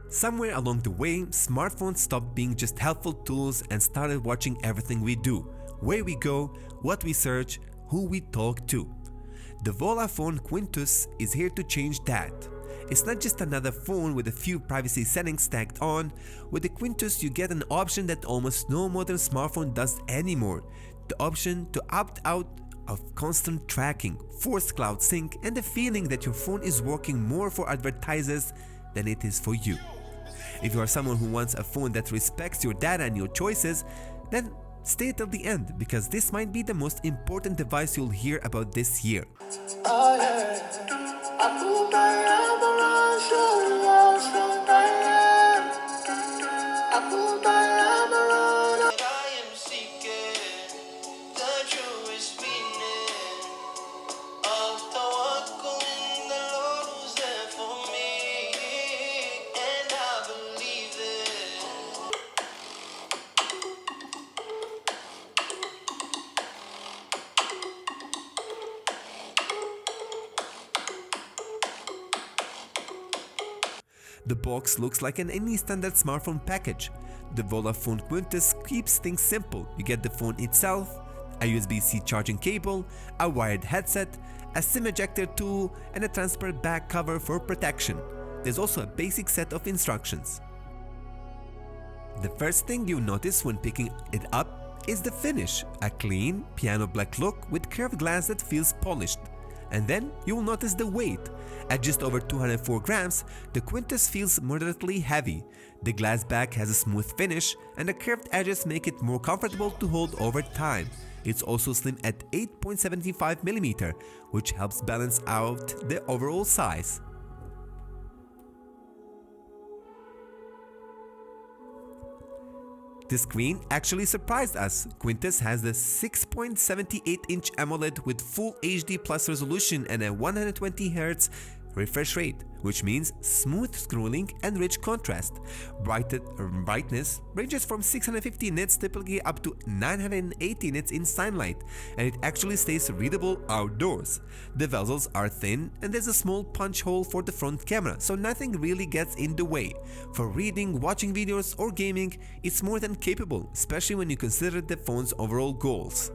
Somewhere along the way, smartphones stopped being just helpful tools and started watching everything we do, where we go, what we search, who we talk to. The Volla Quintus is here to change that. It's not just another phone with a few privacy settings tagged on. With the Quintus, you get an option that almost no modern smartphone does anymore. The option to opt out of constant tracking, forced cloud sync, and the feeling that your phone is working more for advertisers than it is for you. If you are someone who wants a phone that respects your data and your choices, then stay till the end, because this might be the most important device you'll hear about this year. Oh, yeah. I put my arm around you, I put my arm around you. I am seeking the truest meaning of the walk the Lord was there for me, and I believe it. The box looks like any standard smartphone package. The Volla Quintus keeps things simple. You get the phone itself, a USB-C charging cable, a wired headset, a SIM ejector tool, and a transparent back cover for protection. There's also a basic set of instructions. The first thing you notice when picking it up is the finish, a clean, piano black look with curved glass that feels polished. And then you will notice the weight. At just over 204 grams, the Quintus feels moderately heavy. The glass back has a smooth finish, and the curved edges make it more comfortable to hold over time. It's also slim at 8.75mm, which helps balance out the overall size. The screen actually surprised us. Quintus has the 6.78-inch AMOLED with full HD plus resolution and a 120Hz refresh rate, which means smooth scrolling and rich contrast. Brightness ranges from 650 nits typically up to 980 nits in sunlight, and it actually stays readable outdoors. The bezels are thin and there's a small punch hole for the front camera, so nothing really gets in the way. For reading, watching videos, or gaming, it's more than capable, especially when you consider the phone's overall goals.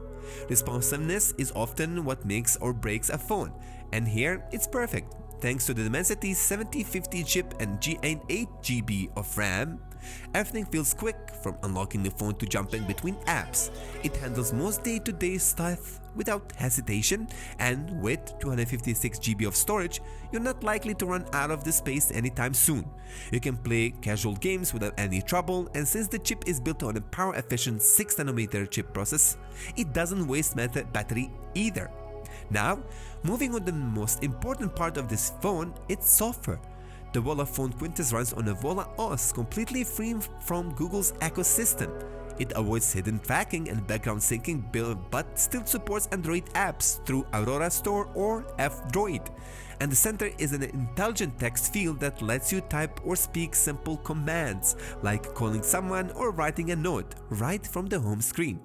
Responsiveness is often what makes or breaks a phone, and here it's perfect. Thanks to the Dimensity 7050 chip and 8GB of RAM, everything feels quick, from unlocking the phone to jumping between apps. It handles most day-to-day stuff without hesitation, and with 256GB of storage, you're not likely to run out of the space anytime soon. You can play casual games without any trouble, and since the chip is built on a power-efficient 6nm chip process, it doesn't waste battery either. Now, moving on to the most important part of this phone, it's software. The Volla Quintus runs on a VollaOS, completely free from Google's ecosystem. It avoids hidden tracking and background syncing, but still supports Android apps through Aurora Store or F-Droid. And the center is an intelligent text field that lets you type or speak simple commands, like calling someone or writing a note, right from the home screen.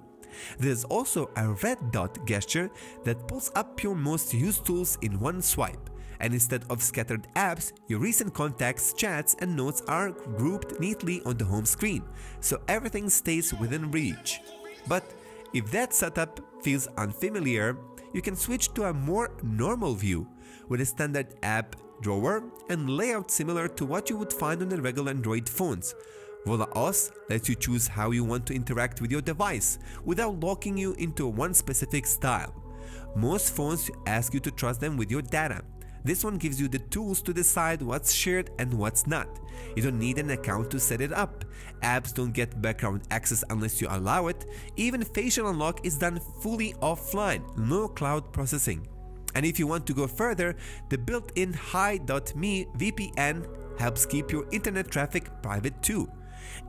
There's also a red dot gesture that pulls up your most used tools in one swipe, and instead of scattered apps, your recent contacts, chats, and notes are grouped neatly on the home screen, so everything stays within reach. But if that setup feels unfamiliar, you can switch to a more normal view with a standard app drawer and layout similar to what you would find on the regular Android phones. VollaOS lets you choose how you want to interact with your device without locking you into one specific style. Most phones ask you to trust them with your data. This one gives you the tools to decide what's shared and what's not. You don't need an account to set it up. Apps don't get background access unless you allow it. Even facial unlock is done fully offline, no cloud processing. And if you want to go further, the built-in Hi.me VPN helps keep your internet traffic private too.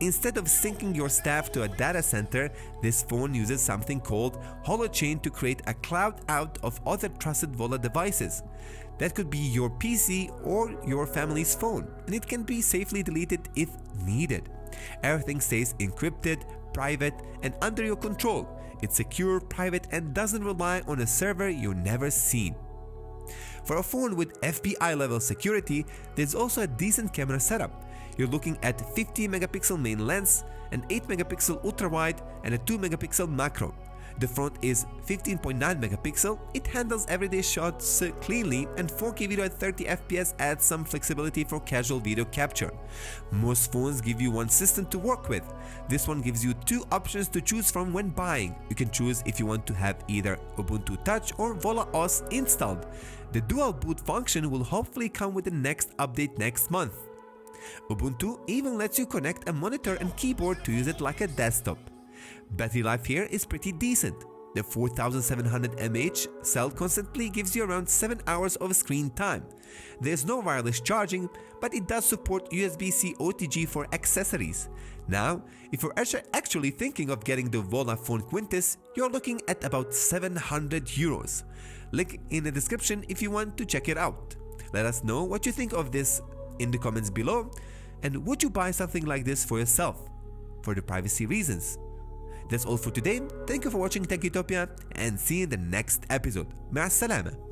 Instead of syncing your stuff to a data center, this phone uses something called Holochain to create a cloud out of other trusted Volla devices. That could be your PC or your family's phone, and it can be safely deleted if needed. Everything stays encrypted, private, and under your control. It's secure, private, and doesn't rely on a server you've never seen. For a phone with FBI level security, there's also a decent camera setup. You're looking at 50 megapixel main lens, an 8 megapixel ultra wide, and a 2 megapixel macro. The front is 15.9 megapixel, it handles everyday shots cleanly, and 4K video at 30 FPS adds some flexibility for casual video capture. Most phones give you one system to work with. This one gives you two options to choose from when buying. You can choose if you want to have either Ubuntu Touch or VollaOS installed. The dual boot function will hopefully come with the next update next month. Ubuntu even lets you connect a monitor and keyboard to use it like a desktop. Battery life here is pretty decent. The 4700 mAh cell constantly gives you around 7 hours of screen time. There's no wireless charging, but it does support USB-C OTG for accessories. Now, if you're actually thinking of getting the Volla Phone Quintus, you're looking at about 700 euros. Link in the description if you want to check it out. Let us know what you think of this in the comments below, and would you buy something like this for yourself? For the privacy reasons. That's all for today. Thank you for watching Tech Utopia and see you in the next episode. مع السلامة.